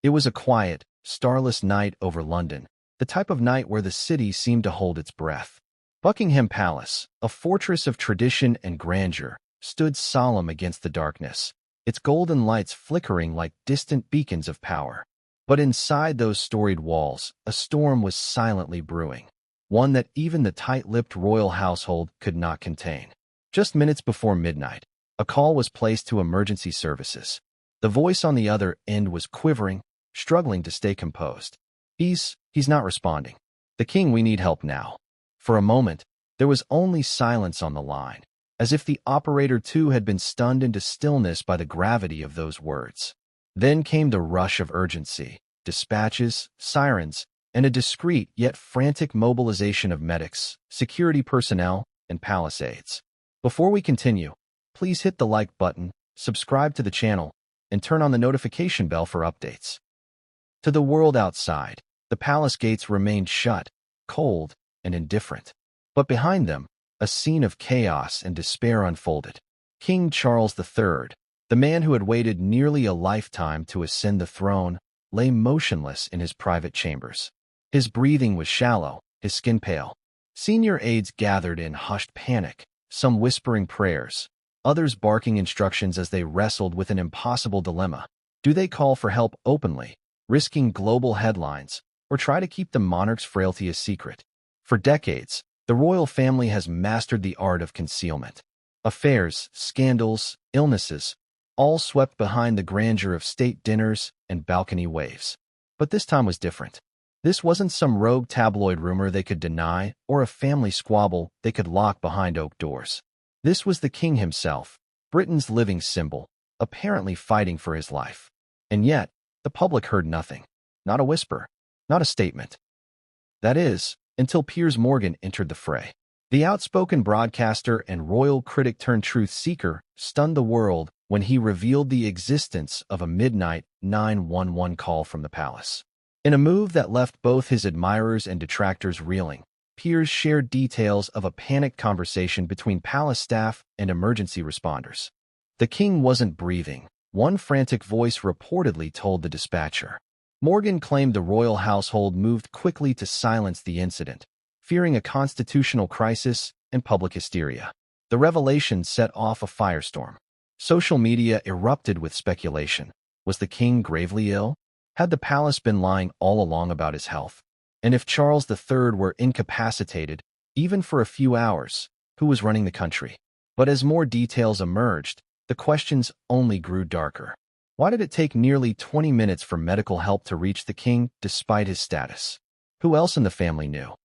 It was a quiet, starless night over London, the type of night where the city seemed to hold its breath. Buckingham Palace, a fortress of tradition and grandeur, stood solemn against the darkness, its golden lights flickering like distant beacons of power. But inside those storied walls, a storm was silently brewing, one that even the tight-lipped royal household could not contain. Just minutes before midnight, a call was placed to emergency services. The voice on the other end was quivering, struggling to stay composed. He's not responding. The king, we need help now. For a moment, there was only silence on the line, as if the operator too had been stunned into stillness by the gravity of those words. Then came the rush of urgency, dispatches, sirens, and a discreet yet frantic mobilization of medics, security personnel, and palace aides. Before we continue, please hit the like button, subscribe to the channel, and turn on the notification bell for updates. To the world outside, the palace gates remained shut, cold, and indifferent. But behind them, a scene of chaos and despair unfolded. King Charles III, the man who had waited nearly a lifetime to ascend the throne, lay motionless in his private chambers. His breathing was shallow, his skin pale. Senior aides gathered in hushed panic, some whispering prayers, others barking instructions as they wrestled with an impossible dilemma. Do they call for help openly, risking global headlines, or try to keep the monarch's frailty a secret? For decades, the royal family has mastered the art of concealment. Affairs, scandals, illnesses, all swept behind the grandeur of state dinners and balcony waves. But this time was different. This wasn't some rogue tabloid rumor they could deny or a family squabble they could lock behind oak doors. This was the king himself, Britain's living symbol, apparently fighting for his life. And yet, the public heard nothing. Not a whisper, not a statement. That is, until Piers Morgan entered the fray. The outspoken broadcaster and royal critic turned truth seeker stunned the world when he revealed the existence of a midnight 911 call from the palace. In a move that left both his admirers and detractors reeling, Piers shared details of a panicked conversation between palace staff and emergency responders. The king wasn't breathing, one frantic voice reportedly told the dispatcher. Morgan claimed the royal household moved quickly to silence the incident, fearing a constitutional crisis and public hysteria. The revelation set off a firestorm. Social media erupted with speculation. Was the king gravely ill? Had the palace been lying all along about his health? And if Charles III were incapacitated, even for a few hours, who was running the country? But as more details emerged, the questions only grew darker. Why did it take nearly 20 minutes for medical help to reach the king despite his status? Who else in the family knew?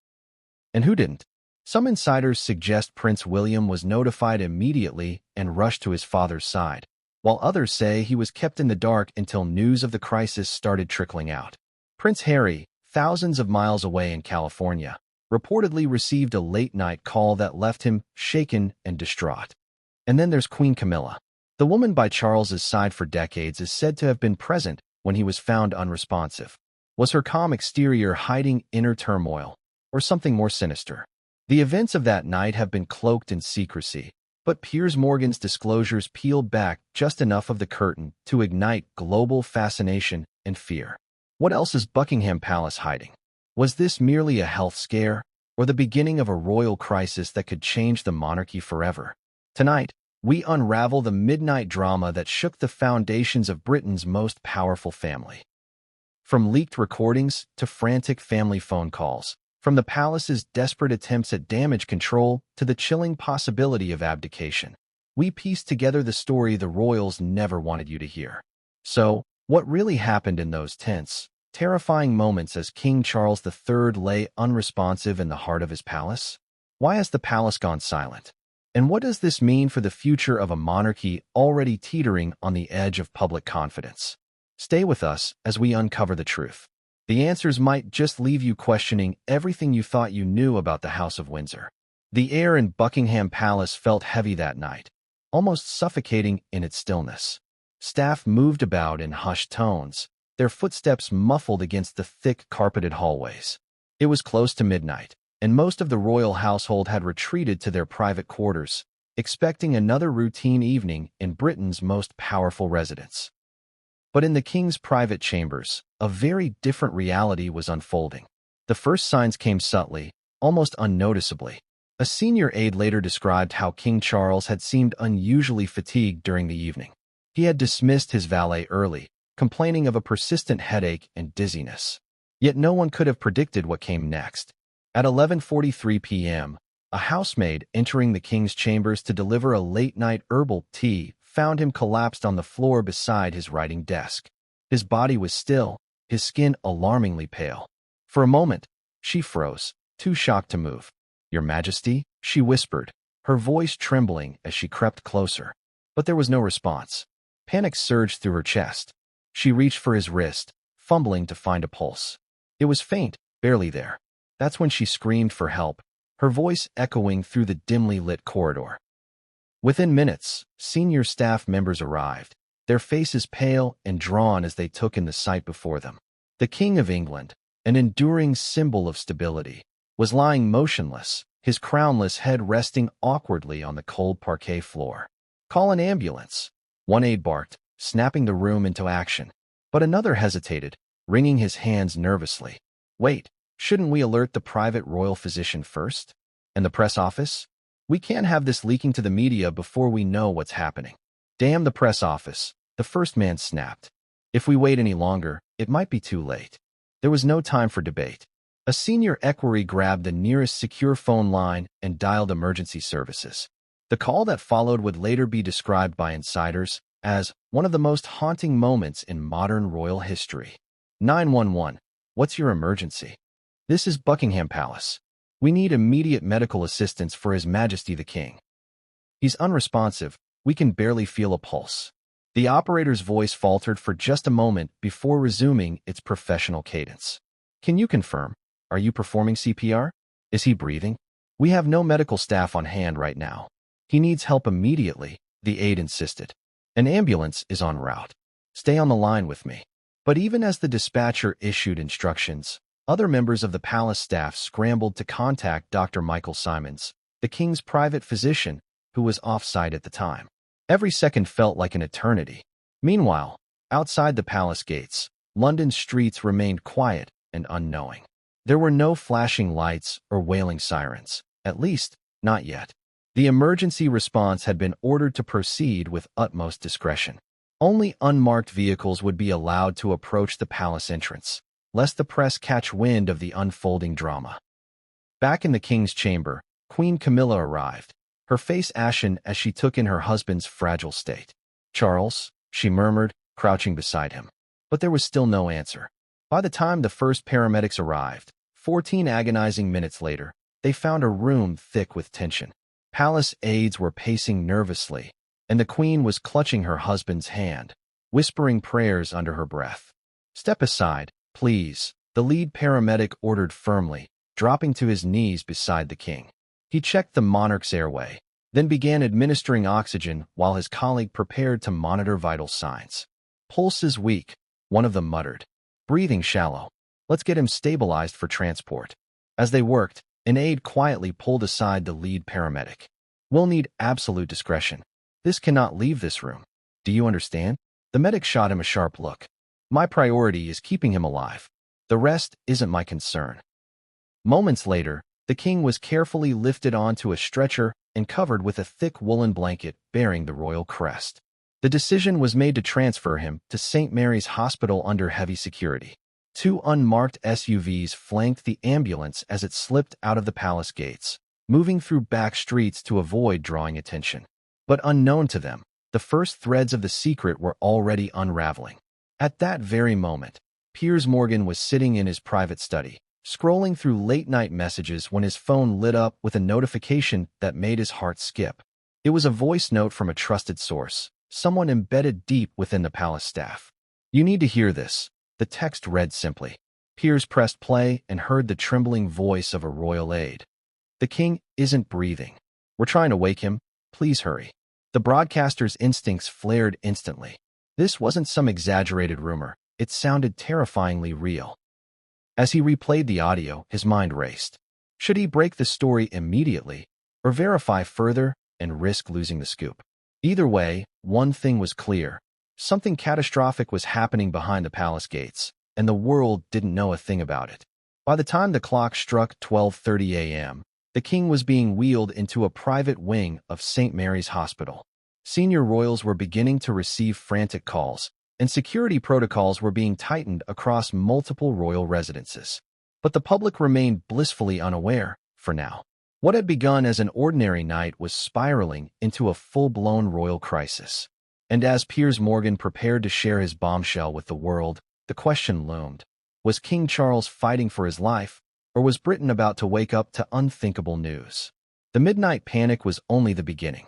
And who didn't? Some insiders suggest Prince William was notified immediately and rushed to his father's side, while others say he was kept in the dark until news of the crisis started trickling out. Prince Harry, thousands of miles away in California, reportedly received a late-night call that left him shaken and distraught. And then there's Queen Camilla. The woman by Charles's side for decades is said to have been present when he was found unresponsive. Was her calm exterior hiding inner turmoil, or something more sinister? The events of that night have been cloaked in secrecy, but Piers Morgan's disclosures peeled back just enough of the curtain to ignite global fascination and fear. What else is Buckingham Palace hiding? Was this merely a health scare, or the beginning of a royal crisis that could change the monarchy forever? Tonight, we unravel the midnight drama that shook the foundations of Britain's most powerful family. From leaked recordings to frantic family phone calls, from the palace's desperate attempts at damage control to the chilling possibility of abdication, we piece together the story the royals never wanted you to hear. So, what really happened in those tense, terrifying moments as King Charles III lay unresponsive in the heart of his palace? Why has the palace gone silent? And what does this mean for the future of a monarchy already teetering on the edge of public confidence? Stay with us as we uncover the truth. The answers might just leave you questioning everything you thought you knew about the House of Windsor. The air in Buckingham Palace felt heavy that night, almost suffocating in its stillness. Staff moved about in hushed tones, their footsteps muffled against the thick carpeted hallways. It was close to midnight, and most of the royal household had retreated to their private quarters, expecting another routine evening in Britain's most powerful residence. But in the king's private chambers, a very different reality was unfolding. The first signs came subtly, almost unnoticeably. A senior aide later described how King Charles had seemed unusually fatigued during the evening. He had dismissed his valet early, complaining of a persistent headache and dizziness. Yet no one could have predicted what came next. At 11:43 p.m., a housemaid entering the king's chambers to deliver a late-night herbal tea found him collapsed on the floor beside his writing desk. His body was still, his skin alarmingly pale. For a moment, she froze, too shocked to move. "Your Majesty?" she whispered, her voice trembling as she crept closer. But there was no response. Panic surged through her chest. She reached for his wrist, fumbling to find a pulse. It was faint, barely there. That's when she screamed for help, her voice echoing through the dimly lit corridor. Within minutes, senior staff members arrived, their faces pale and drawn as they took in the sight before them. The King of England, an enduring symbol of stability, was lying motionless, his crownless head resting awkwardly on the cold parquet floor. "Call an ambulance," one aide barked, snapping the room into action. But another hesitated, wringing his hands nervously. "Wait, shouldn't we alert the private royal physician first? And the press office? We can't have this leaking to the media before we know what's happening." "Damn the press office," the first man snapped. "If we wait any longer, it might be too late." There was no time for debate. A senior equerry grabbed the nearest secure phone line and dialed emergency services. The call that followed would later be described by insiders as one of the most haunting moments in modern royal history. 911, what's your emergency? This is Buckingham Palace. We need immediate medical assistance for His Majesty the King. He's unresponsive. We can barely feel a pulse. The operator's voice faltered for just a moment before resuming its professional cadence. Can you confirm? Are you performing CPR? Is he breathing? We have no medical staff on hand right now. He needs help immediately, the aide insisted. An ambulance is en route. Stay on the line with me. But even as the dispatcher issued instructions, other members of the palace staff scrambled to contact Dr. Michael Simons, the king's private physician, who was off-site at the time. Every second felt like an eternity. Meanwhile, outside the palace gates, London's streets remained quiet and unknowing. There were no flashing lights or wailing sirens, at least, not yet. The emergency response had been ordered to proceed with utmost discretion. Only unmarked vehicles would be allowed to approach the palace entrance, lest the press catch wind of the unfolding drama. Back in the king's chamber, Queen Camilla arrived, her face ashen as she took in her husband's fragile state. "Charles," she murmured, crouching beside him. But there was still no answer. By the time the first paramedics arrived, 14 agonizing minutes later, they found a room thick with tension. Palace aides were pacing nervously, and the queen was clutching her husband's hand, whispering prayers under her breath. "Step aside, please," the lead paramedic ordered firmly, dropping to his knees beside the king. He checked the monarch's airway, then began administering oxygen while his colleague prepared to monitor vital signs. "Pulse is weak," one of them muttered. "Breathing shallow. Let's get him stabilized for transport." As they worked, an aide quietly pulled aside the lead paramedic. "We'll need absolute discretion. This cannot leave this room. Do you understand?" The medic shot him a sharp look. "My priority is keeping him alive. The rest isn't my concern." Moments later, the king was carefully lifted onto a stretcher and covered with a thick woolen blanket bearing the royal crest. The decision was made to transfer him to St. Mary's Hospital under heavy security. 2 unmarked SUVs flanked the ambulance as it slipped out of the palace gates, moving through back streets to avoid drawing attention. But unknown to them, the first threads of the secret were already unraveling. At that very moment, Piers Morgan was sitting in his private study, scrolling through late-night messages when his phone lit up with a notification that made his heart skip. It was a voice note from a trusted source, someone embedded deep within the palace staff. "You need to hear this," the text read simply. Piers pressed play and heard the trembling voice of a royal aide. "The king isn't breathing. We're trying to wake him. Please hurry." The broadcaster's instincts flared instantly. This wasn't some exaggerated rumor. It sounded terrifyingly real. As he replayed the audio, his mind raced. Should he break the story immediately, or verify further and risk losing the scoop? Either way, one thing was clear. Something catastrophic was happening behind the palace gates, and the world didn't know a thing about it. By the time the clock struck 12:30 a.m., the king was being wheeled into a private wing of St. Mary's Hospital. Senior royals were beginning to receive frantic calls, and security protocols were being tightened across multiple royal residences. But the public remained blissfully unaware, for now. What had begun as an ordinary night was spiraling into a full-blown royal crisis. And as Piers Morgan prepared to share his bombshell with the world, the question loomed. Was King Charles fighting for his life, or was Britain about to wake up to unthinkable news? The midnight panic was only the beginning.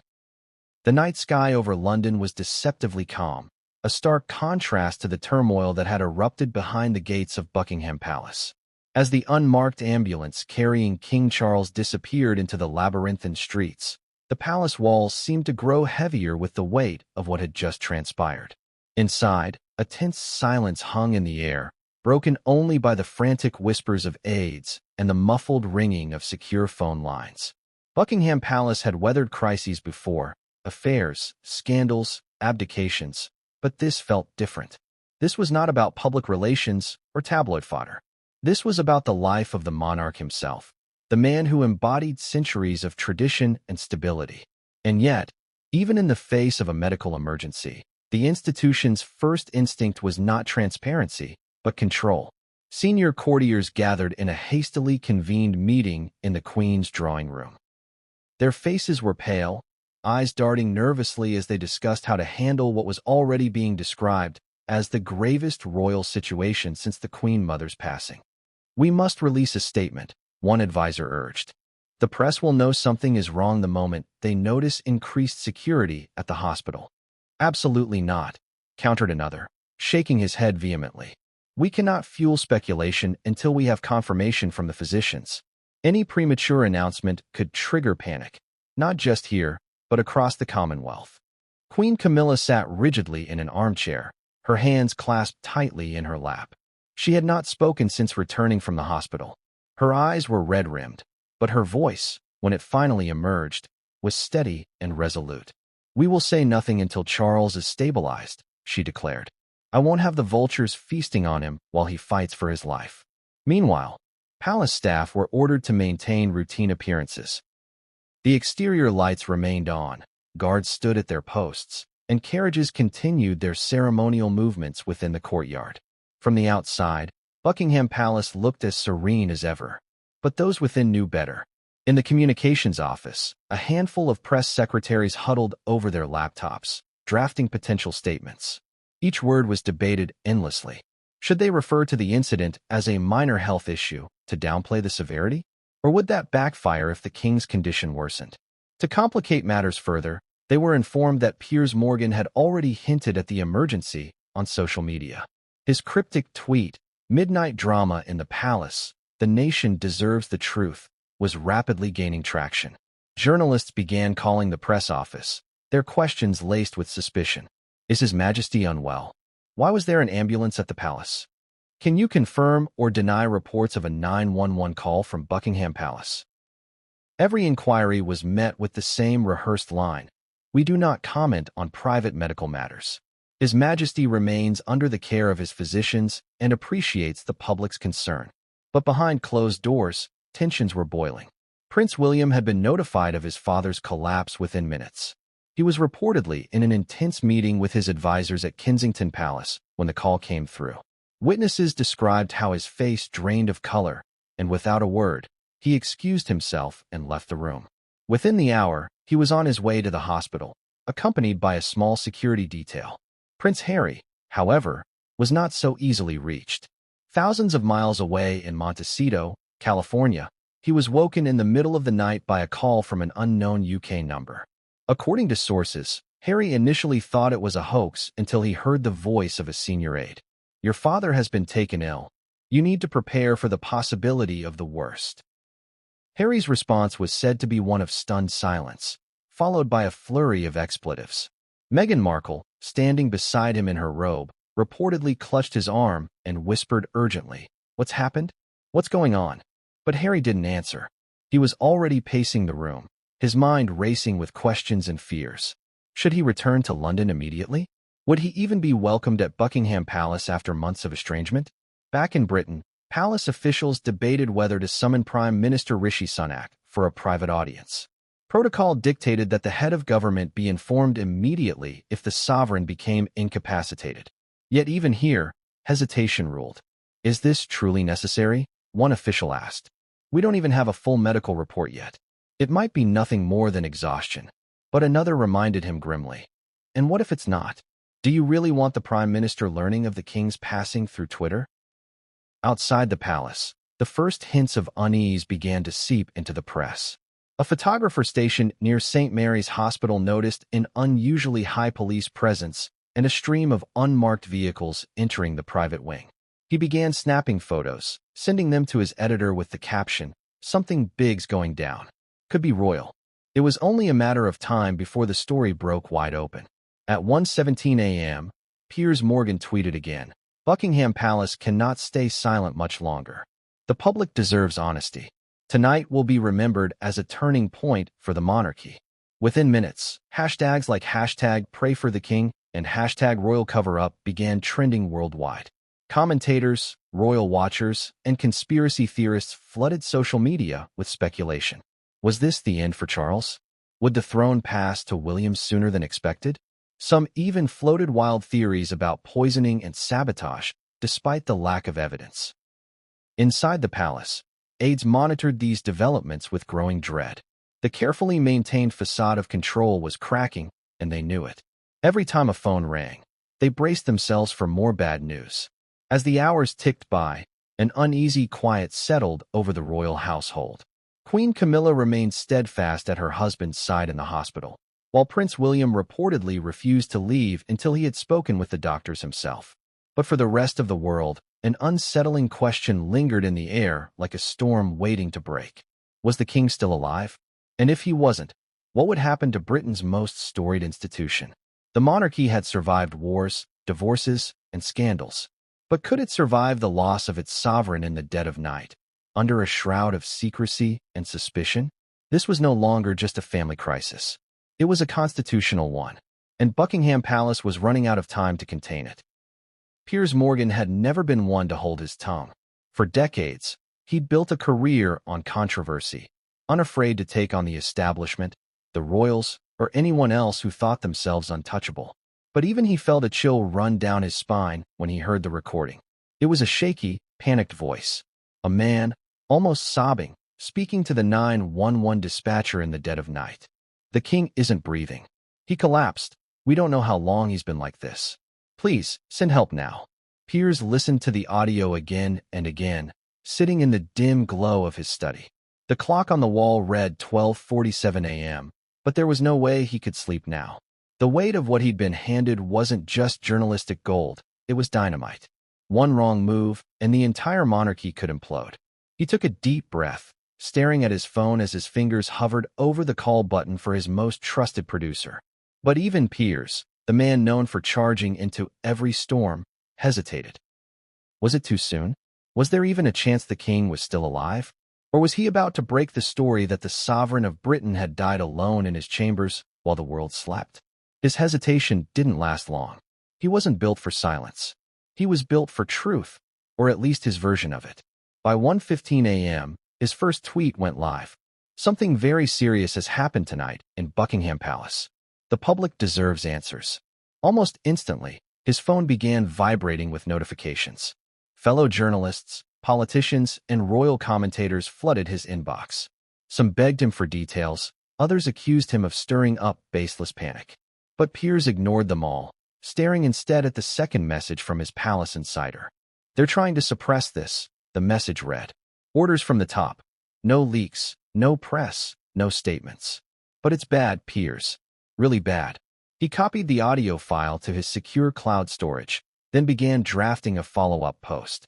The night sky over London was deceptively calm, a stark contrast to the turmoil that had erupted behind the gates of Buckingham Palace. As the unmarked ambulance carrying King Charles disappeared into the labyrinthine streets, the palace walls seemed to grow heavier with the weight of what had just transpired. Inside, a tense silence hung in the air, broken only by the frantic whispers of aides and the muffled ringing of secure phone lines. Buckingham Palace had weathered crises before, affairs, scandals, abdications, but this felt different. This was not about public relations or tabloid fodder. This was about the life of the monarch himself, the man who embodied centuries of tradition and stability. And yet, even in the face of a medical emergency, the institution's first instinct was not transparency, but control. Senior courtiers gathered in a hastily convened meeting in the Queen's drawing room. Their faces were pale, eyes darting nervously as they discussed how to handle what was already being described as the gravest royal situation since the Queen Mother's passing. "We must release a statement," one advisor urged. "The press will know something is wrong the moment they notice increased security at the hospital." "Absolutely not," countered another, shaking his head vehemently. "We cannot fuel speculation until we have confirmation from the physicians. Any premature announcement could trigger panic, not just here, but across the Commonwealth." Queen Camilla sat rigidly in an armchair, her hands clasped tightly in her lap. She had not spoken since returning from the hospital. Her eyes were red-rimmed, but her voice, when it finally emerged, was steady and resolute. "We will say nothing until Charles is stabilized," she declared. "I won't have the vultures feasting on him while he fights for his life." Meanwhile, palace staff were ordered to maintain routine appearances. The exterior lights remained on, guards stood at their posts, and carriages continued their ceremonial movements within the courtyard. From the outside, Buckingham Palace looked as serene as ever, but those within knew better. In the communications office, a handful of press secretaries huddled over their laptops, drafting potential statements. Each word was debated endlessly. Should they refer to the incident as a minor health issue to downplay the severity? Or would that backfire if the king's condition worsened? To complicate matters further, they were informed that Piers Morgan had already hinted at the emergency on social media. His cryptic tweet, "Midnight drama in the palace, the nation deserves the truth," was rapidly gaining traction. Journalists began calling the press office, their questions laced with suspicion. "Is His Majesty unwell? Why was there an ambulance at the palace? Can you confirm or deny reports of a 911 call from Buckingham Palace?" Every inquiry was met with the same rehearsed line: "We do not comment on private medical matters. His Majesty remains under the care of his physicians and appreciates the public's concern." But behind closed doors, tensions were boiling. Prince William had been notified of his father's collapse within minutes. He was reportedly in an intense meeting with his advisors at Kensington Palace when the call came through. Witnesses described how his face drained of color, and without a word, he excused himself and left the room. Within the hour, he was on his way to the hospital, accompanied by a small security detail. Prince Harry, however, was not so easily reached. Thousands of miles away in Montecito, California, he was woken in the middle of the night by a call from an unknown UK number. According to sources, Harry initially thought it was a hoax until he heard the voice of a senior aide. "Your father has been taken ill. You need to prepare for the possibility of the worst." Harry's response was said to be one of stunned silence, followed by a flurry of expletives. Meghan Markle, standing beside him in her robe, reportedly clutched his arm and whispered urgently, "What's happened? What's going on?" But Harry didn't answer. He was already pacing the room, his mind racing with questions and fears. Should he return to London immediately? Would he even be welcomed at Buckingham Palace after months of estrangement? Back in Britain, palace officials debated whether to summon Prime Minister Rishi Sunak for a private audience. Protocol dictated that the head of government be informed immediately if the sovereign became incapacitated. Yet even here, hesitation ruled. Is this truly necessary? One official asked. We don't even have a full medical report yet. It might be nothing more than exhaustion. But another reminded him grimly. And what if it's not? Do you really want the Prime Minister learning of the King's passing through Twitter? Outside the palace, the first hints of unease began to seep into the press. A photographer stationed near St. Mary's Hospital noticed an unusually high police presence and a stream of unmarked vehicles entering the private wing. He began snapping photos, sending them to his editor with the caption, "Something big's going down. Could be royal." It was only a matter of time before the story broke wide open. At 1:17 a.m., Piers Morgan tweeted again, "Buckingham Palace cannot stay silent much longer. The public deserves honesty. Tonight will be remembered as a turning point for the monarchy." Within minutes, hashtags like #PrayForTheKing and #RoyalCoverUp began trending worldwide. Commentators, royal watchers, and conspiracy theorists flooded social media with speculation. Was this the end for Charles? Would the throne pass to William sooner than expected? Some even floated wild theories about poisoning and sabotage, despite the lack of evidence. Inside the palace, aides monitored these developments with growing dread. The carefully maintained facade of control was cracking, and they knew it. Every time a phone rang, they braced themselves for more bad news. As the hours ticked by, an uneasy quiet settled over the royal household. Queen Camilla remained steadfast at her husband's side in the hospital, while Prince William reportedly refused to leave until he had spoken with the doctors himself. But for the rest of the world, an unsettling question lingered in the air like a storm waiting to break. Was the king still alive? And if he wasn't, what would happen to Britain's most storied institution? The monarchy had survived wars, divorces, and scandals. But could it survive the loss of its sovereign in the dead of night, under a shroud of secrecy and suspicion? This was no longer just a family crisis. It was a constitutional one, and Buckingham Palace was running out of time to contain it. Piers Morgan had never been one to hold his tongue. For decades, he'd built a career on controversy, unafraid to take on the establishment, the royals, or anyone else who thought themselves untouchable. But even he felt a chill run down his spine when he heard the recording. It was a shaky, panicked voice. A man, almost sobbing, speaking to the 911 dispatcher in the dead of night. "The king isn't breathing. He collapsed. We don't know how long he's been like this. Please, send help now." Piers listened to the audio again and again, sitting in the dim glow of his study. The clock on the wall read 12:47 a.m., but there was no way he could sleep now. The weight of what he'd been handed wasn't just journalistic gold, it was dynamite. One wrong move, and the entire monarchy could implode. He took a deep breath, staring at his phone as his fingers hovered over the call button for his most trusted producer. But even Piers, the man known for charging into every storm, hesitated. Was it too soon? Was there even a chance the king was still alive? Or was he about to break the story that the sovereign of Britain had died alone in his chambers while the world slept? His hesitation didn't last long. He wasn't built for silence. He was built for truth, or at least his version of it. By 1:15 a.m., his first tweet went live. "Something very serious has happened tonight in Buckingham Palace. The public deserves answers." Almost instantly, his phone began vibrating with notifications. Fellow journalists, politicians, and royal commentators flooded his inbox. Some begged him for details, others accused him of stirring up baseless panic. But Piers ignored them all, staring instead at the second message from his palace insider. "They're trying to suppress this," the message read. "Orders from the top. No leaks, no press, no statements. But it's bad, Piers. Really bad." He copied the audio file to his secure cloud storage, then began drafting a follow-up post.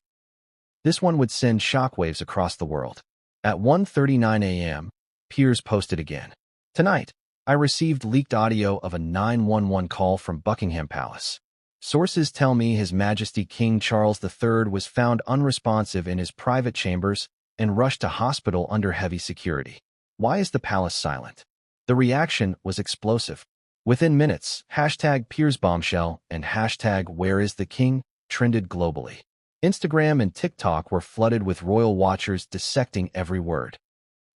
This one would send shockwaves across the world. At 1:39 a.m., Piers posted again. "Tonight, I received leaked audio of a 911 call from Buckingham Palace. Sources tell me His Majesty King Charles III was found unresponsive in his private chambers and rushed to hospital under heavy security. Why is the palace silent?" The reaction was explosive. Within minutes, hashtag Piers Bombshell and hashtag Where is the King trended globally. Instagram and TikTok were flooded with royal watchers dissecting every word.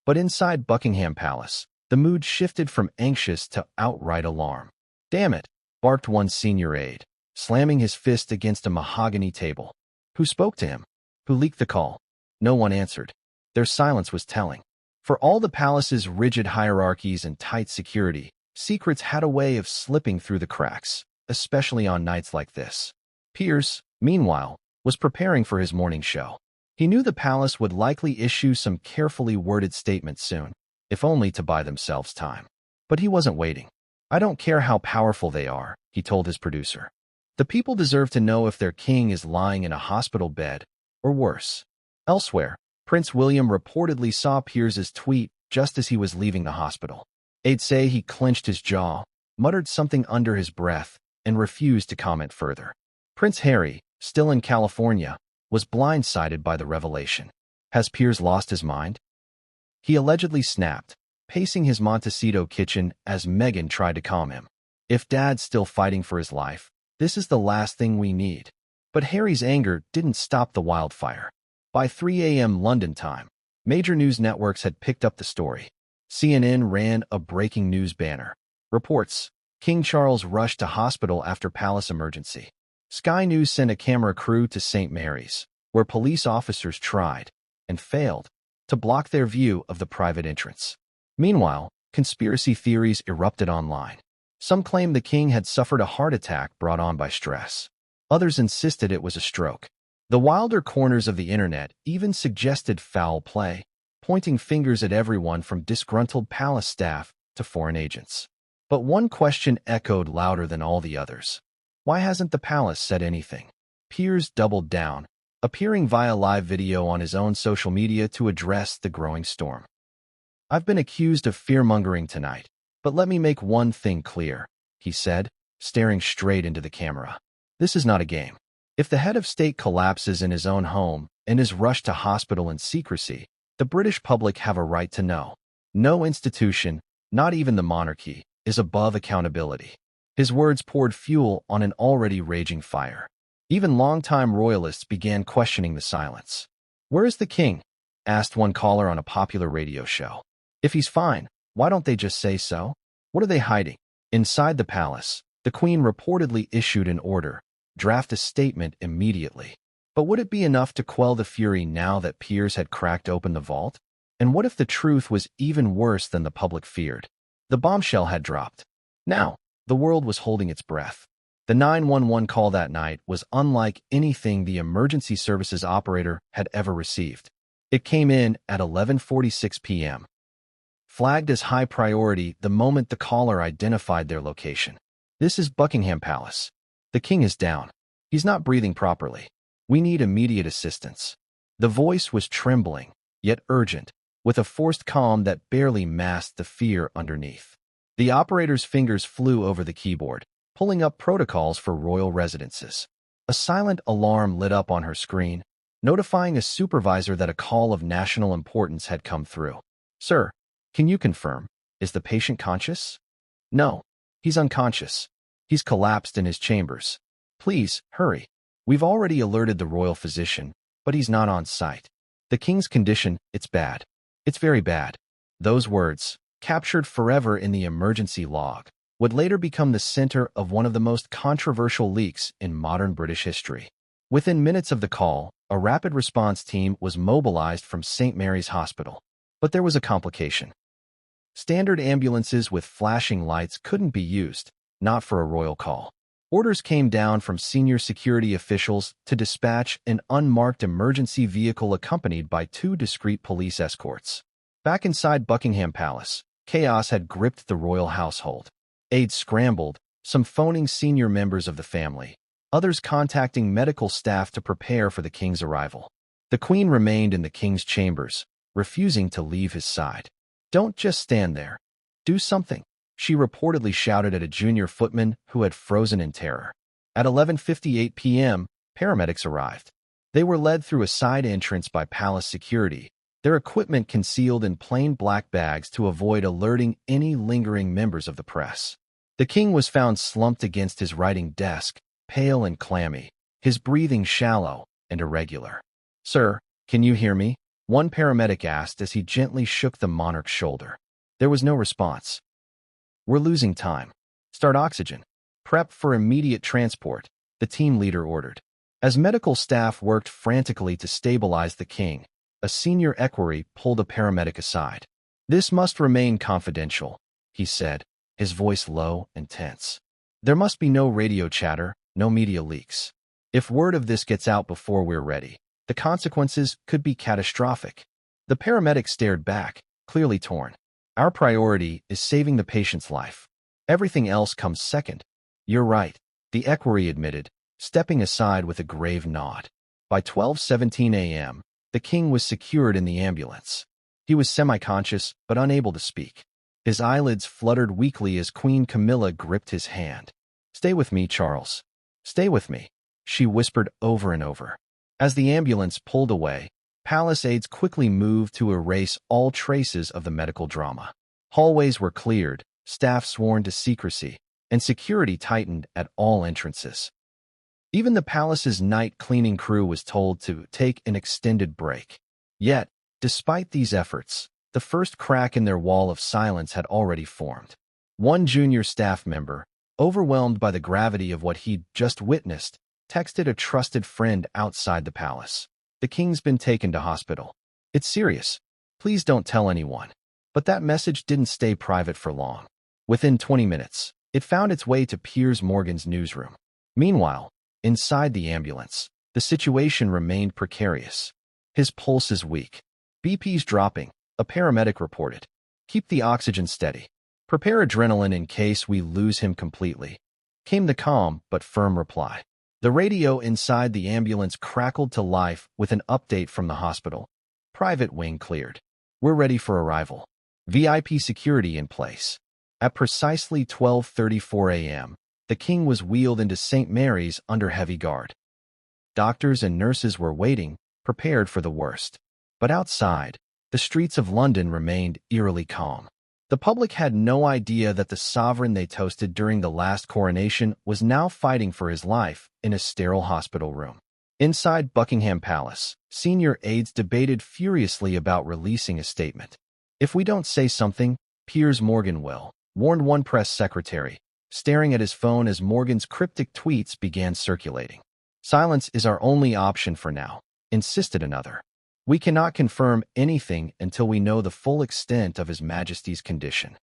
But inside Buckingham Palace, the mood shifted from anxious to outright alarm. "Damn it," barked one senior aide, slamming his fist against a mahogany table. Who spoke to him? Who leaked the call? No one answered. Their silence was telling. For all the palace's rigid hierarchies and tight security, secrets had a way of slipping through the cracks, especially on nights like this. Piers, meanwhile, was preparing for his morning show. He knew the palace would likely issue some carefully worded statements soon, if only to buy themselves time. But he wasn't waiting. "I don't care how powerful they are," he told his producer. "The people deserve to know if their king is lying in a hospital bed, or worse." Elsewhere, Prince William reportedly saw Piers's tweet just as he was leaving the hospital. Aides say he clenched his jaw, muttered something under his breath, and refused to comment further. Prince Harry, still in California, was blindsided by the revelation. Has Piers lost his mind? He allegedly snapped, pacing his Montecito kitchen as Meghan tried to calm him. "If Dad's still fighting for his life, this is the last thing we need." But Harry's anger didn't stop the wildfire. By 3 a.m. London time, major news networks had picked up the story. CNN ran a breaking news banner. Reports: King Charles rushed to hospital after palace emergency. Sky News sent a camera crew to St. Mary's, where police officers tried, and failed, to block their view of the private entrance. Meanwhile, conspiracy theories erupted online. Some claimed the king had suffered a heart attack brought on by stress. Others insisted it was a stroke. The wilder corners of the internet even suggested foul play, pointing fingers at everyone from disgruntled palace staff to foreign agents. But one question echoed louder than all the others. Why hasn't the palace said anything? Piers doubled down, appearing via live video on his own social media to address the growing storm. "I've been accused of fear-mongering tonight, but let me make one thing clear," he said, staring straight into the camera. "This is not a game. If the head of state collapses in his own home and is rushed to hospital in secrecy, the British public have a right to know. No institution, not even the monarchy, is above accountability." His words poured fuel on an already raging fire. Even longtime royalists began questioning the silence. "Where is the king?" asked one caller on a popular radio show. "If he's fine, why don't they just say so? What are they hiding?" Inside the palace, the Queen reportedly issued an order: draft a statement immediately. But would it be enough to quell the fury now that Piers had cracked open the vault? And what if the truth was even worse than the public feared? The bombshell had dropped. Now, the world was holding its breath. The 911 call that night was unlike anything the emergency services operator had ever received. It came in at 11:46 p.m. Flagged as high priority the moment the caller identified their location. "This is Buckingham Palace. The king is down. He's not breathing properly. We need immediate assistance." The voice was trembling, yet urgent, with a forced calm that barely masked the fear underneath. The operator's fingers flew over the keyboard, pulling up protocols for royal residences. A silent alarm lit up on her screen, notifying a supervisor that a call of national importance had come through. "Sir, can you confirm? Is the patient conscious?" "No, he's unconscious. He's collapsed in his chambers. Please, hurry. We've already alerted the royal physician, but he's not on site. The king's condition, it's bad. It's very bad." Those words, captured forever in the emergency log, would later become the center of one of the most controversial leaks in modern British history. Within minutes of the call, a rapid response team was mobilized from St. Mary's Hospital. But there was a complication. Standard ambulances with flashing lights couldn't be used, not for a royal call. Orders came down from senior security officials to dispatch an unmarked emergency vehicle accompanied by 2 discreet police escorts. Back inside Buckingham Palace, chaos had gripped the royal household. Aides scrambled, some phoning senior members of the family, others contacting medical staff to prepare for the king's arrival. The Queen remained in the king's chambers, refusing to leave his side. "Don't just stand there. Do something," she reportedly shouted at a junior footman who had frozen in terror. At 11:58 p.m., paramedics arrived. They were led through a side entrance by palace security, their equipment concealed in plain black bags to avoid alerting any lingering members of the press. The king was found slumped against his writing desk, pale and clammy, his breathing shallow and irregular. "Sir, can you hear me?" one paramedic asked as he gently shook the monarch's shoulder. There was no response. "We're losing time. Start oxygen. Prep for immediate transport," the team leader ordered. As medical staff worked frantically to stabilize the king, a senior equerry pulled a paramedic aside. "This must remain confidential," he said, his voice low and tense. "There must be no radio chatter, no media leaks. If word of this gets out before we're ready, the consequences could be catastrophic." The paramedic stared back, clearly torn. "Our priority is saving the patient's life. Everything else comes second." "You're right," the equerry admitted, stepping aside with a grave nod. By 12:17 a.m., the king was secured in the ambulance. He was semi-conscious but unable to speak. His eyelids fluttered weakly as Queen Camilla gripped his hand. "Stay with me, Charles. Stay with me," she whispered over and over. As the ambulance pulled away, palace aides quickly moved to erase all traces of the medical drama. Hallways were cleared, staff sworn to secrecy, and security tightened at all entrances. Even the palace's night cleaning crew was told to take an extended break. Yet, despite these efforts, the first crack in their wall of silence had already formed. One junior staff member, overwhelmed by the gravity of what he'd just witnessed, texted a trusted friend outside the palace. "The king's been taken to hospital. It's serious. Please don't tell anyone." But that message didn't stay private for long. Within 20 minutes, it found its way to Piers Morgan's newsroom. Meanwhile, inside the ambulance, the situation remained precarious. "His pulse is weak. BP's dropping," a paramedic reported. "Keep the oxygen steady. Prepare adrenaline in case we lose him completely," came the calm but firm reply. The radio inside the ambulance crackled to life with an update from the hospital. "Private wing cleared. We're ready for arrival. VIP security in place." At precisely 12:34 a.m., the king was wheeled into St. Mary's under heavy guard. Doctors and nurses were waiting, prepared for the worst. But outside, the streets of London remained eerily calm. The public had no idea that the sovereign they toasted during the last coronation was now fighting for his life in a sterile hospital room. Inside Buckingham Palace, senior aides debated furiously about releasing a statement. "If we don't say something, Piers Morgan will," warned one press secretary, staring at his phone as Morgan's cryptic tweets began circulating. "Silence is our only option for now," insisted another. "We cannot confirm anything until we know the full extent of His Majesty's condition."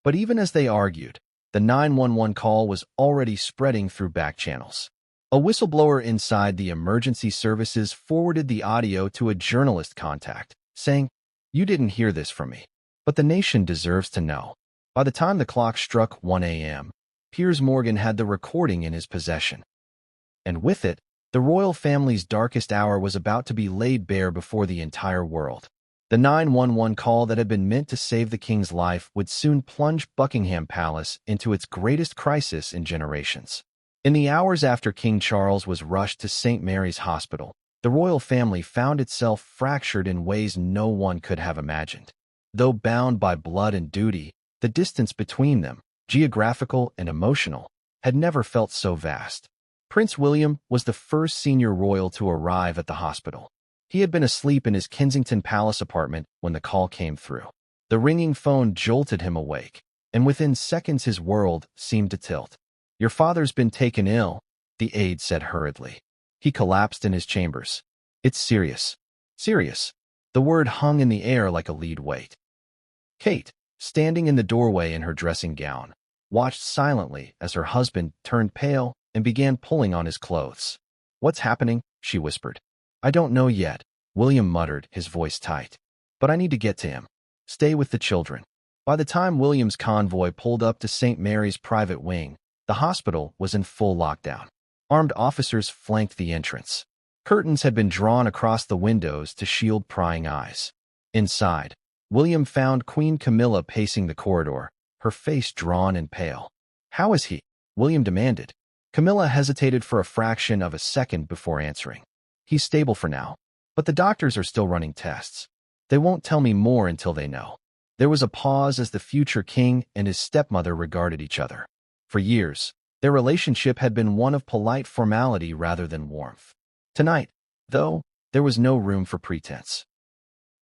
But even as they argued, the 911 call was already spreading through back channels. A whistleblower inside the emergency services forwarded the audio to a journalist contact, saying, "You didn't hear this from me, but the nation deserves to know." By the time the clock struck 1 a.m., Piers Morgan had the recording in his possession. And with it, the royal family's darkest hour was about to be laid bare before the entire world. The 911 call that had been meant to save the king's life would soon plunge Buckingham Palace into its greatest crisis in generations. In the hours after King Charles was rushed to St. Mary's Hospital, the royal family found itself fractured in ways no one could have imagined. Though bound by blood and duty, the distance between them, geographical and emotional, had never felt so vast. Prince William was the first senior royal to arrive at the hospital. He had been asleep in his Kensington Palace apartment when the call came through. The ringing phone jolted him awake, and within seconds his world seemed to tilt. "Your father's been taken ill," the aide said hurriedly. He collapsed in his chambers. "It's serious. Serious." The word hung in the air like a lead weight. Kate, standing in the doorway in her dressing gown, watched silently as her husband turned pale and began pulling on his clothes. "What's happening?" she whispered. "I don't know yet," William muttered, his voice tight. "But I need to get to him. Stay with the children." By the time William's convoy pulled up to St. Mary's private wing, the hospital was in full lockdown. Armed officers flanked the entrance. Curtains had been drawn across the windows to shield prying eyes. Inside, William found Queen Camilla pacing the corridor, her face drawn and pale. "How is he?" William demanded. Camilla hesitated for a fraction of a second before answering. "He's stable for now, but the doctors are still running tests. They won't tell me more until they know." There was a pause as the future king and his stepmother regarded each other. For years, their relationship had been one of polite formality rather than warmth. Tonight, though, there was no room for pretense.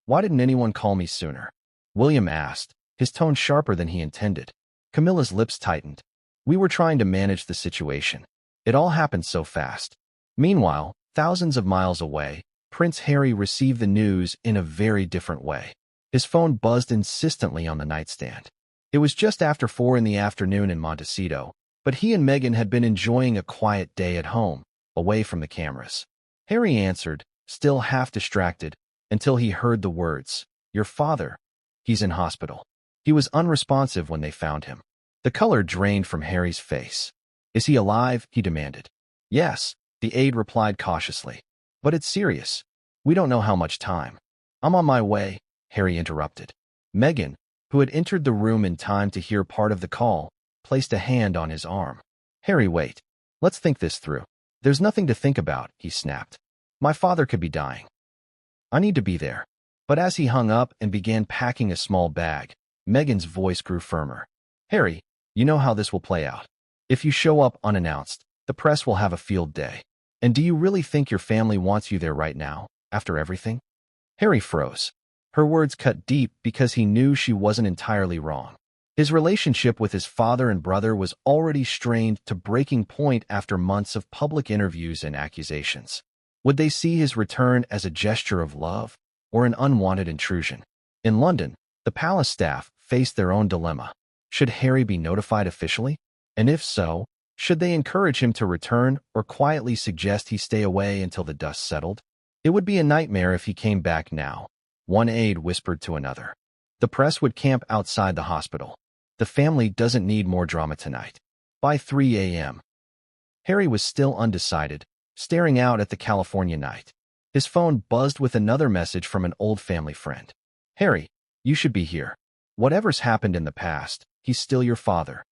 "Why didn't anyone call me sooner?" William asked, his tone sharper than he intended. Camilla's lips tightened. "We were trying to manage the situation. It all happened so fast." Meanwhile, thousands of miles away, Prince Harry received the news in a very different way. His phone buzzed insistently on the nightstand. It was just after 4 in the afternoon in Montecito, but he and Meghan had been enjoying a quiet day at home, away from the cameras. Harry answered, still half distracted, until he heard the words, "Your father. He's in hospital." He was unresponsive when they found him. The color drained from Harry's face. "Is he alive?" he demanded. "Yes," the aide replied cautiously. "But it's serious. We don't know how much time." "I'm on my way," Harry interrupted. Meghan, who had entered the room in time to hear part of the call, placed a hand on his arm. "Harry, wait. Let's think this through." "There's nothing to think about," he snapped. "My father could be dying. I need to be there." But as he hung up and began packing a small bag, Meghan's voice grew firmer. "Harry, you know how this will play out. If you show up unannounced, the press will have a field day. And do you really think your family wants you there right now, after everything?" Harry froze. Her words cut deep because he knew she wasn't entirely wrong. His relationship with his father and brother was already strained to breaking point after months of public interviews and accusations. Would they see his return as a gesture of love or an unwanted intrusion? In London, the palace staff faced their own dilemma. Should Harry be notified officially? And if so, should they encourage him to return or quietly suggest he stay away until the dust settled? It would be a nightmare if he came back now, one aide whispered to another. The press would camp outside the hospital. The family doesn't need more drama tonight. By 3 a.m. Harry was still undecided, staring out at the California night. His phone buzzed with another message from an old family friend. "Harry, you should be here. Whatever's happened in the past, he's still your father."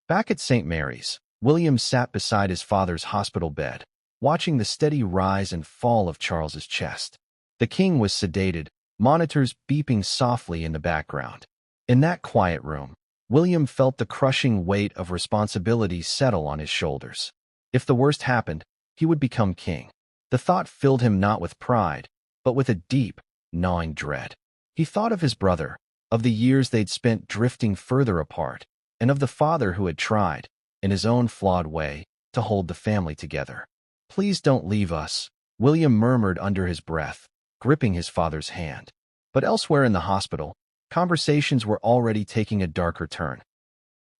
Back at St. Mary's, William sat beside his father's hospital bed, watching the steady rise and fall of Charles's chest. The king was sedated, monitors beeping softly in the background. In that quiet room, William felt the crushing weight of responsibility settle on his shoulders. If the worst happened, he would become king. The thought filled him not with pride, but with a deep, gnawing dread. He thought of his brother, of the years they'd spent drifting further apart, and of the father who had tried, in his own flawed way, to hold the family together. "Please don't leave us," William murmured under his breath, gripping his father's hand. But elsewhere in the hospital, conversations were already taking a darker turn.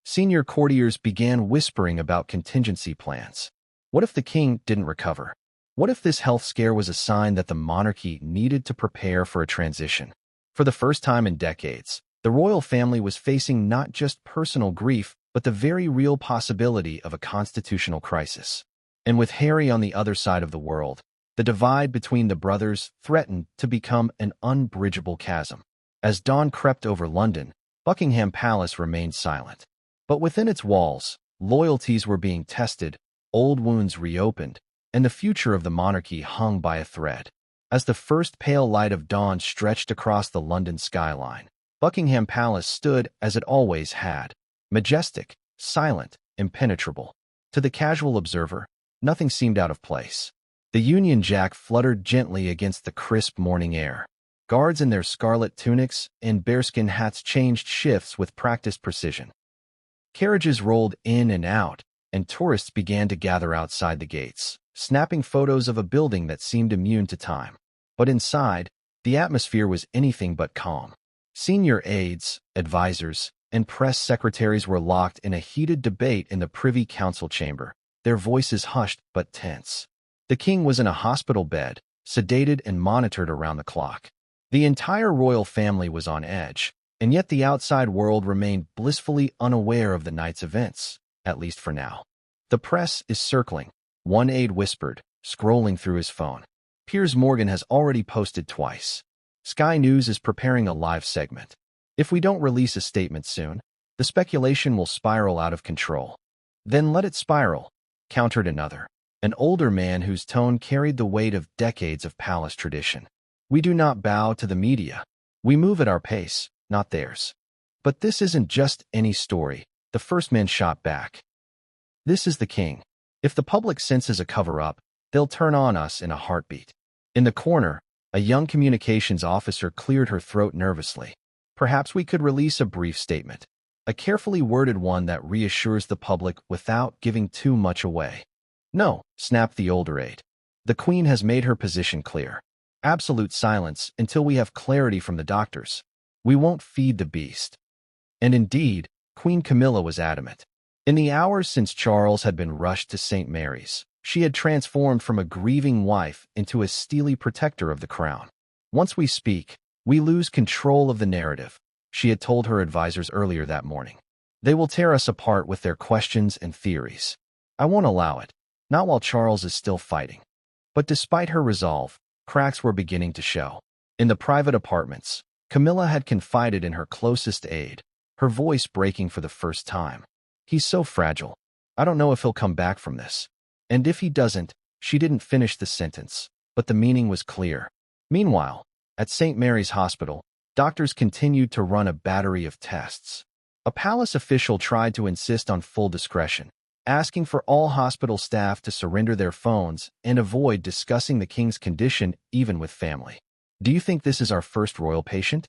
Senior courtiers began whispering about contingency plans. What if the king didn't recover? What if this health scare was a sign that the monarchy needed to prepare for a transition? For the first time in decades, the royal family was facing not just personal grief, but the very real possibility of a constitutional crisis. And with Harry on the other side of the world, the divide between the brothers threatened to become an unbridgeable chasm. As dawn crept over London, Buckingham Palace remained silent. But within its walls, loyalties were being tested, old wounds reopened, and the future of the monarchy hung by a thread. As the first pale light of dawn stretched across the London skyline, Buckingham Palace stood as it always had, majestic, silent, impenetrable. To the casual observer, nothing seemed out of place. The Union Jack fluttered gently against the crisp morning air. Guards in their scarlet tunics and bearskin hats changed shifts with practiced precision. Carriages rolled in and out, and tourists began to gather outside the gates, snapping photos of a building that seemed immune to time. But inside, the atmosphere was anything but calm. Senior aides, advisors, and press secretaries were locked in a heated debate in the Privy Council chamber, their voices hushed but tense. The king was in a hospital bed, sedated and monitored around the clock. The entire royal family was on edge, and yet the outside world remained blissfully unaware of the night's events, at least for now. "The press is circling," one aide whispered, scrolling through his phone. "Piers Morgan has already posted twice. Sky News is preparing a live segment. If we don't release a statement soon, the speculation will spiral out of control." "Then let it spiral," countered another, an older man whose tone carried the weight of decades of palace tradition. "We do not bow to the media. We move at our pace, not theirs." "But this isn't just any story," the first man shot back. This is the king. If the public senses a cover-up, they'll turn on us in a heartbeat. In the corner, a young communications officer cleared her throat nervously. Perhaps we could release a brief statement. A carefully worded one that reassures the public without giving too much away. No, snapped the older aide. The Queen has made her position clear. Absolute silence until we have clarity from the doctors. We won't feed the beast. And indeed, Queen Camilla was adamant. In the hours since Charles had been rushed to St. Mary's, she had transformed from a grieving wife into a steely protector of the crown. Once we speak, we lose control of the narrative, she had told her advisors earlier that morning. They will tear us apart with their questions and theories. I won't allow it, not while Charles is still fighting. But despite her resolve, cracks were beginning to show. In the private apartments, Camilla had confided in her closest aide, her voice breaking for the first time. He's so fragile. I don't know if he'll come back from this. And if he doesn't, she didn't finish the sentence, but the meaning was clear. Meanwhile, at St. Mary's Hospital, doctors continued to run a battery of tests. A palace official tried to insist on full discretion, asking for all hospital staff to surrender their phones and avoid discussing the king's condition even with family. Do you think this is our first royal patient?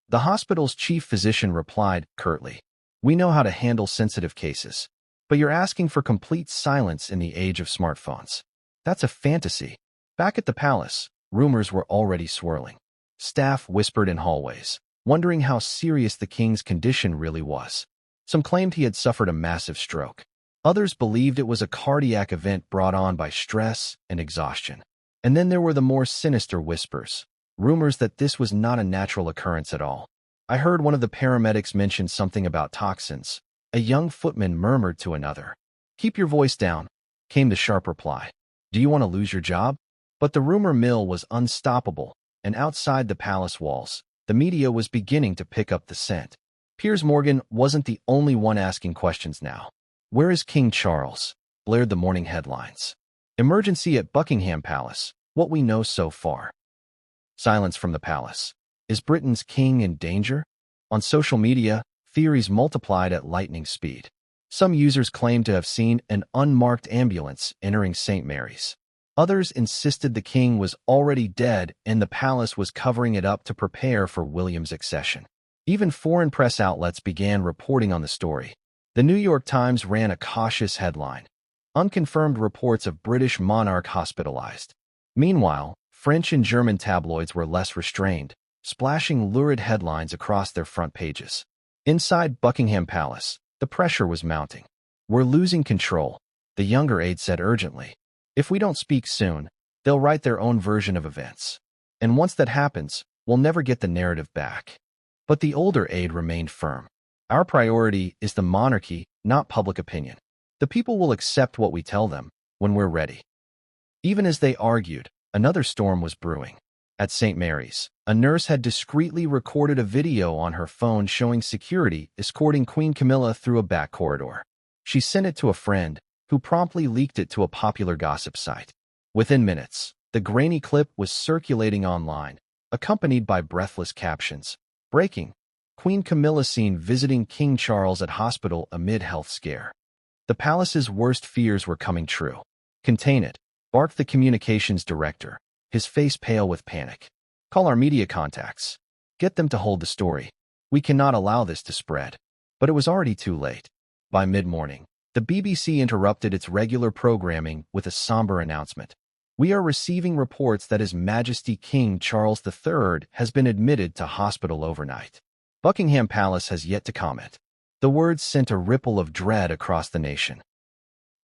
The hospital's chief physician replied curtly, we know how to handle sensitive cases, but you're asking for complete silence in the age of smartphones. That's a fantasy. Back at the palace, rumors were already swirling. Staff whispered in hallways, wondering how serious the king's condition really was. Some claimed he had suffered a massive stroke. Others believed it was a cardiac event brought on by stress and exhaustion. And then there were the more sinister whispers, rumors that this was not a natural occurrence at all. I heard one of the paramedics mention something about toxins. A young footman murmured to another. Keep your voice down, came the sharp reply. Do you want to lose your job? But the rumor mill was unstoppable, and outside the palace walls, the media was beginning to pick up the scent. Piers Morgan wasn't the only one asking questions now. Where is King Charles? Blared the morning headlines. Emergency at Buckingham Palace, what we know so far. Silence from the palace. Is Britain's king in danger? On social media, theories multiplied at lightning speed. Some users claimed to have seen an unmarked ambulance entering St. Mary's. Others insisted the king was already dead and the palace was covering it up to prepare for William's accession. Even foreign press outlets began reporting on the story. The New York Times ran a cautious headline. Unconfirmed reports of British monarch hospitalized. Meanwhile, French and German tabloids were less restrained, splashing lurid headlines across their front pages. Inside Buckingham Palace, the pressure was mounting. We're losing control, the younger aide said urgently. If we don't speak soon, they'll write their own version of events. And once that happens, we'll never get the narrative back. But the older aide remained firm. Our priority is the monarchy, not public opinion. The people will accept what we tell them when we're ready. Even as they argued, another storm was brewing. At St. Mary's, a nurse had discreetly recorded a video on her phone showing security escorting Queen Camilla through a back corridor. She sent it to a friend, who promptly leaked it to a popular gossip site. Within minutes, the grainy clip was circulating online, accompanied by breathless captions. Breaking: Queen Camilla seen visiting King Charles at hospital amid health scare. The palace's worst fears were coming true. Contain it, barked the communications director, his face pale with panic. Call our media contacts. Get them to hold the story. We cannot allow this to spread. But it was already too late. By mid-morning, the BBC interrupted its regular programming with a somber announcement. We are receiving reports that His Majesty King Charles III has been admitted to hospital overnight. Buckingham Palace has yet to comment. The words sent a ripple of dread across the nation.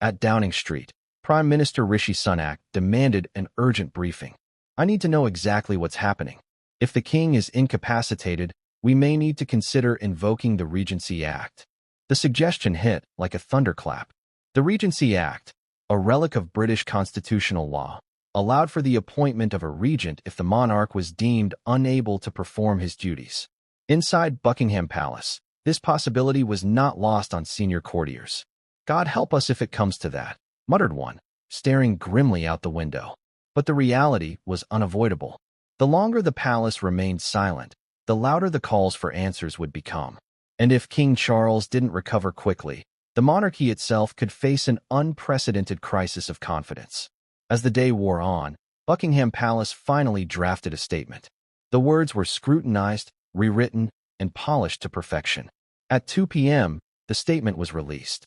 At Downing Street, Prime Minister Rishi Sunak demanded an urgent briefing. I need to know exactly what's happening. If the king is incapacitated, we may need to consider invoking the Regency Act. The suggestion hit like a thunderclap. The Regency Act, a relic of British constitutional law, allowed for the appointment of a regent if the monarch was deemed unable to perform his duties. Inside Buckingham Palace, this possibility was not lost on senior courtiers. God help us if it comes to that, muttered one, staring grimly out the window. But the reality was unavoidable. The longer the palace remained silent, the louder the calls for answers would become. And if King Charles didn't recover quickly, The monarchy itself could face an unprecedented crisis of confidence. As the day wore on, Buckingham Palace finally drafted a statement. The words were scrutinized, rewritten, and polished to perfection. At 2 p.m., the statement was released.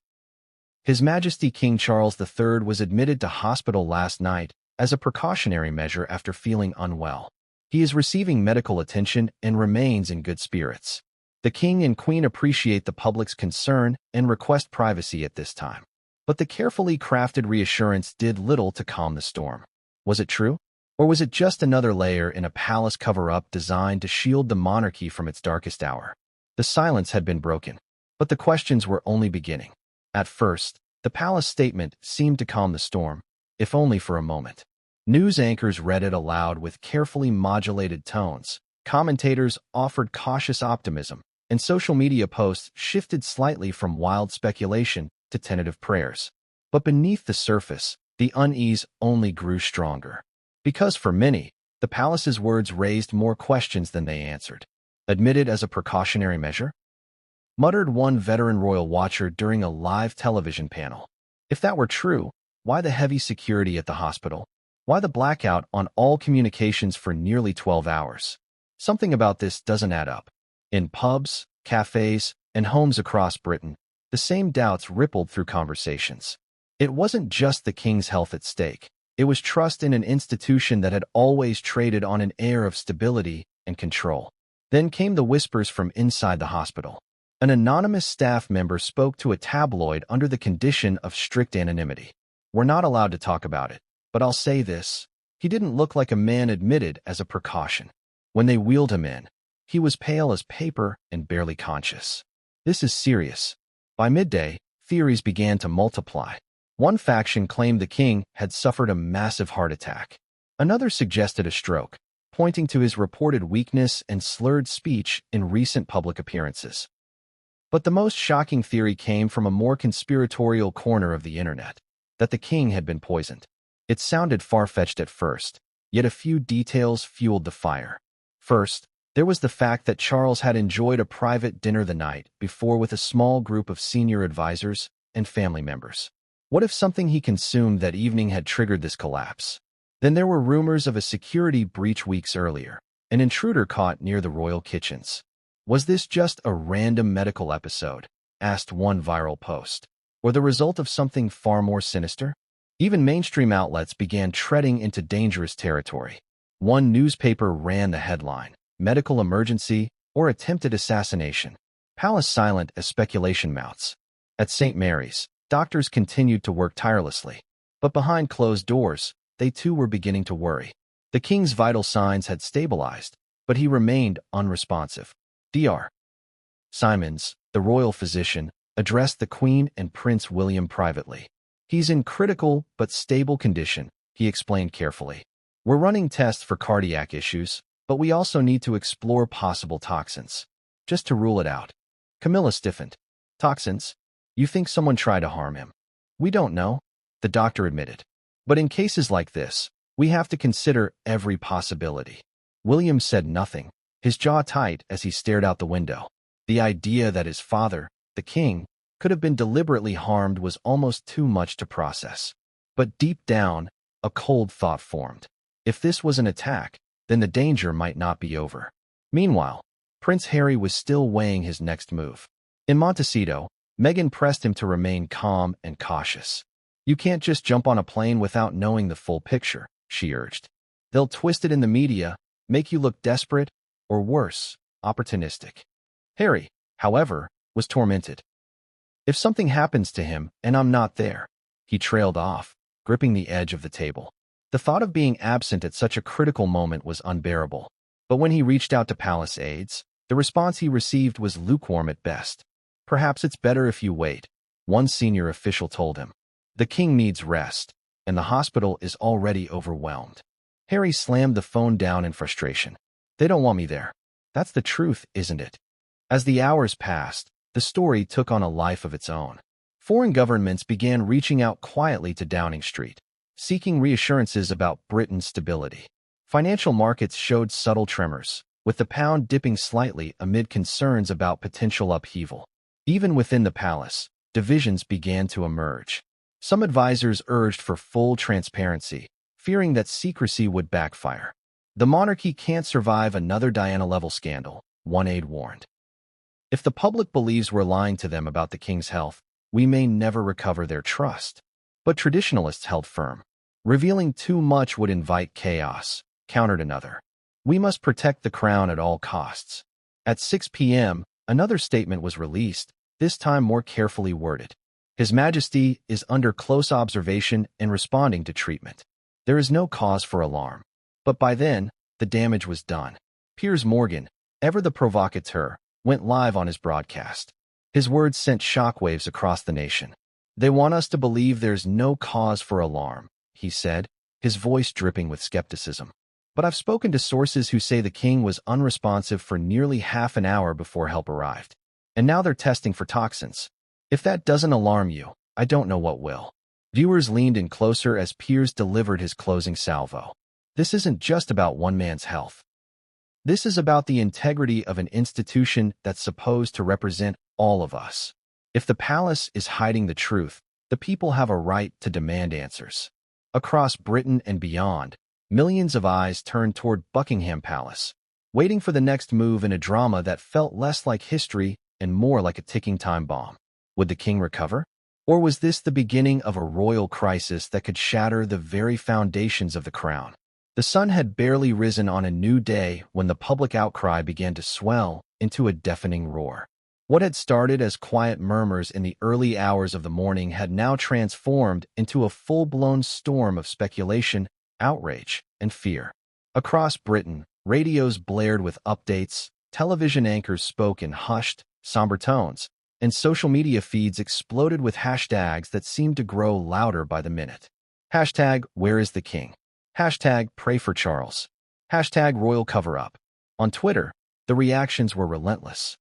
His Majesty King Charles III was admitted to hospital last night as a precautionary measure after feeling unwell. He is receiving medical attention and remains in good spirits. The King and Queen appreciate the public's concern and request privacy at this time. But the carefully crafted reassurance did little to calm the storm. Was it true? Or was it just another layer in a palace cover-up designed to shield the monarchy from its darkest hour? The silence had been broken, but the questions were only beginning. At first, the palace statement seemed to calm the storm, if only for a moment. News anchors read it aloud with carefully modulated tones. Commentators offered cautious optimism, and social media posts shifted slightly from wild speculation to tentative prayers. But beneath the surface, the unease only grew stronger. Because for many, the palace's words raised more questions than they answered. Admitted as a precautionary measure? Muttered one veteran royal watcher during a live television panel. If that were true, why the heavy security at the hospital? Why the blackout on all communications for nearly 12 hours? Something about this doesn't add up. In pubs, cafes, and homes across Britain, the same doubts rippled through conversations. It wasn't just the king's health at stake. It was trust in an institution that had always traded on an air of stability and control. Then came the whispers from inside the hospital. An anonymous staff member spoke to a tabloid under the condition of strict anonymity. "We're not allowed to talk about it, but I'll say this. He didn't look like a man admitted as a precaution. When they wheeled him in, he was pale as paper and barely conscious. This is serious." By midday, theories began to multiply. One faction claimed the king had suffered a massive heart attack. Another suggested a stroke, pointing to his reported weakness and slurred speech in recent public appearances. But the most shocking theory came from a more conspiratorial corner of the internet, that the king had been poisoned. It sounded far-fetched at first, yet a few details fueled the fire. First, there was the fact that Charles had enjoyed a private dinner the night before with a small group of senior advisors and family members. What if something he consumed that evening had triggered this collapse? Then there were rumors of a security breach weeks earlier, an intruder caught near the royal kitchens. Was this just a random medical episode, asked one viral post, or the result of something far more sinister? Even mainstream outlets began treading into dangerous territory. One newspaper ran the headline, "Medical emergency or attempted assassination." Palace silent as speculation mounts. At St. Mary's, doctors continued to work tirelessly. But behind closed doors, they too were beginning to worry. The king's vital signs had stabilized, but he remained unresponsive. Dr. Simons, the royal physician, addressed the Queen and Prince William privately. "He's in critical but stable condition," he explained carefully. "We're running tests for cardiac issues, but we also need to explore possible toxins, just to rule it out." Camilla stiffened. "Toxins? You think someone tried to harm him?" "We don't know," the doctor admitted. "But in cases like this, we have to consider every possibility." William said nothing, his jaw tight as he stared out the window. The idea that his father, the king, could have been deliberately harmed was almost too much to process. But deep down, a cold thought formed. If this was an attack, then the danger might not be over. Meanwhile, Prince Harry was still weighing his next move. In Montecito, Meghan pressed him to remain calm and cautious. "You can't just jump on a plane without knowing the full picture," she urged. "They'll twist it in the media, make you look desperate, or worse, opportunistic." Harry, however, was tormented. "If something happens to him and I'm not there," he trailed off, gripping the edge of the table. The thought of being absent at such a critical moment was unbearable. But when he reached out to palace aides, the response he received was lukewarm at best. "Perhaps it's better if you wait," one senior official told him. "The king needs rest, and the hospital is already overwhelmed." Harry slammed the phone down in frustration. "They don't want me there. That's the truth, isn't it?" As the hours passed, the story took on a life of its own. Foreign governments began reaching out quietly to Downing Street, seeking reassurances about Britain's stability. Financial markets showed subtle tremors, with the pound dipping slightly amid concerns about potential upheaval. Even within the palace, divisions began to emerge. Some advisors urged for full transparency, fearing that secrecy would backfire. The monarchy can't survive another Diana-level scandal, one aide warned. If the public believes we're lying to them about the king's health, we may never recover their trust. But traditionalists held firm. Revealing too much would invite chaos, countered another. We must protect the crown at all costs. At 6 p.m., another statement was released, this time more carefully worded. His Majesty is under close observation and responding to treatment. There is no cause for alarm. But by then, the damage was done. Piers Morgan, ever the provocateur, went live on his broadcast. His words sent shockwaves across the nation. They want us to believe there's no cause for alarm, he said, his voice dripping with skepticism. But I've spoken to sources who say the king was unresponsive for nearly half an hour before help arrived. And now they're testing for toxins. If that doesn't alarm you, I don't know what will. Viewers leaned in closer as Piers delivered his closing salvo. This isn't just about one man's health. This is about the integrity of an institution that's supposed to represent all of us. If the palace is hiding the truth, the people have a right to demand answers. Across Britain and beyond, millions of eyes turned toward Buckingham Palace, waiting for the next move in a drama that felt less like history and more like a ticking time bomb. Would the king recover? Or was this the beginning of a royal crisis that could shatter the very foundations of the crown? The sun had barely risen on a new day when the public outcry began to swell into a deafening roar. What had started as quiet murmurs in the early hours of the morning had now transformed into a full-blown storm of speculation, outrage, and fear. Across Britain, radios blared with updates, television anchors spoke in hushed, somber tones, and social media feeds exploded with hashtags that seemed to grow louder by the minute. Hashtag, where is the king? Hashtag, pray for Charles. Hashtag, royal cover-up. On Twitter, the reactions were relentless.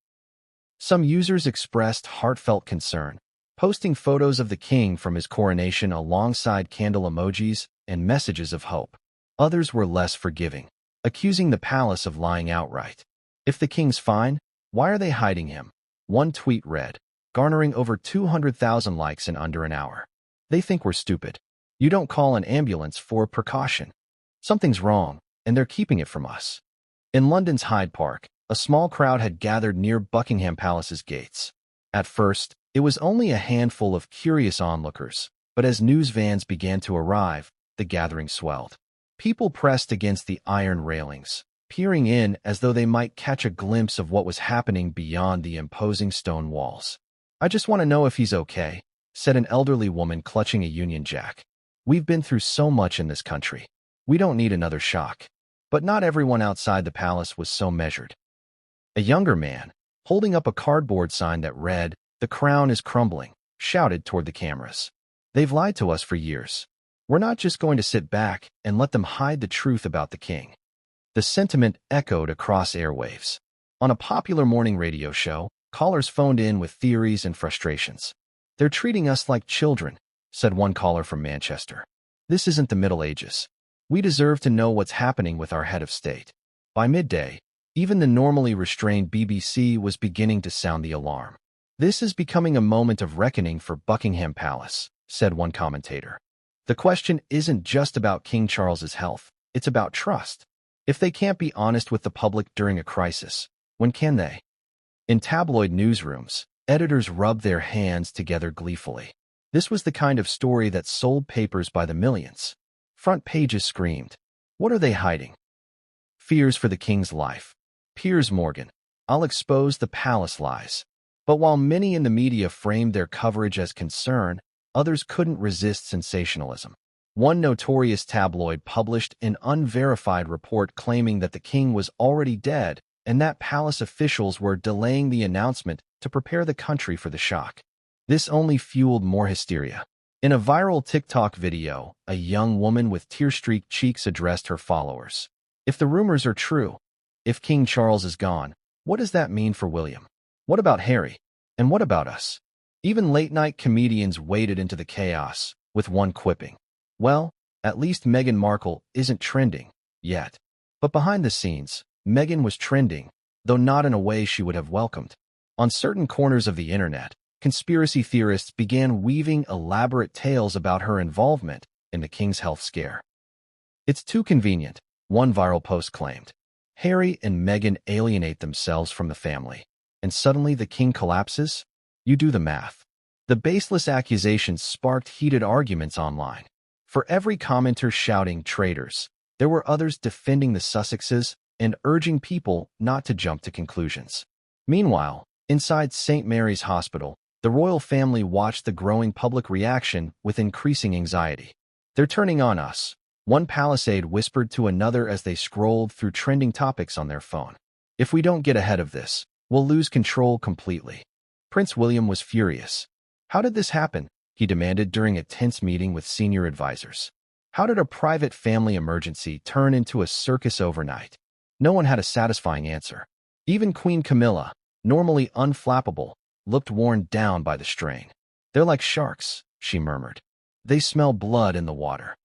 Some users expressed heartfelt concern, posting photos of the king from his coronation alongside candle emojis and messages of hope. Others were less forgiving, accusing the palace of lying outright. If the king's fine, why are they hiding him? One tweet read, garnering over 200,000 likes in under an hour. They think we're stupid. You don't call an ambulance for precaution. Something's wrong, and they're keeping it from us. In London's Hyde Park, a small crowd had gathered near Buckingham Palace's gates. At first, it was only a handful of curious onlookers, but as news vans began to arrive, the gathering swelled. People pressed against the iron railings, peering in as though they might catch a glimpse of what was happening beyond the imposing stone walls. I just want to know if he's okay, said an elderly woman clutching a Union Jack. We've been through so much in this country. We don't need another shock. But not everyone outside the palace was so measured. A younger man, holding up a cardboard sign that read, "The crown is crumbling," shouted toward the cameras. They've lied to us for years. We're not just going to sit back and let them hide the truth about the king. The sentiment echoed across airwaves. On a popular morning radio show, callers phoned in with theories and frustrations. They're treating us like children, said one caller from Manchester. This isn't the Middle Ages. We deserve to know what's happening with our head of state. By midday, even the normally restrained BBC was beginning to sound the alarm. This is becoming a moment of reckoning for Buckingham Palace, said one commentator. The question isn't just about King Charles's health, it's about trust. If they can't be honest with the public during a crisis, when can they? In tabloid newsrooms, editors rubbed their hands together gleefully. This was the kind of story that sold papers by the millions. Front pages screamed, "What are they hiding?" Fears for the king's life. Piers Morgan, I'll expose the palace lies. But while many in the media framed their coverage as concern, others couldn't resist sensationalism. One notorious tabloid published an unverified report claiming that the king was already dead and that palace officials were delaying the announcement to prepare the country for the shock. This only fueled more hysteria. In a viral TikTok video, a young woman with tear-streaked cheeks addressed her followers. If the rumors are true, if King Charles is gone, what does that mean for William? What about Harry? And what about us? Even late-night comedians waded into the chaos, with one quipping, "Well, at least Meghan Markle isn't trending, yet." But behind the scenes, Meghan was trending, though not in a way she would have welcomed. On certain corners of the internet, conspiracy theorists began weaving elaborate tales about her involvement in the king's health scare. "It's too convenient," one viral post claimed. "Harry and Meghan alienate themselves from the family, and suddenly the king collapses? You do the math." The baseless accusations sparked heated arguments online. For every commenter shouting traitors, there were others defending the Sussexes and urging people not to jump to conclusions. Meanwhile, inside St. Mary's Hospital, the royal family watched the growing public reaction with increasing anxiety. "They're turning on us," one palisade whispered to another as they scrolled through trending topics on their phone. "If we don't get ahead of this, we'll lose control completely." Prince William was furious. "How did this happen?" he demanded during a tense meeting with senior advisors. "How did a private family emergency turn into a circus overnight?" No one had a satisfying answer. Even Queen Camilla, normally unflappable, looked worn down by the strain. "They're like sharks," she murmured. "They smell blood in the water."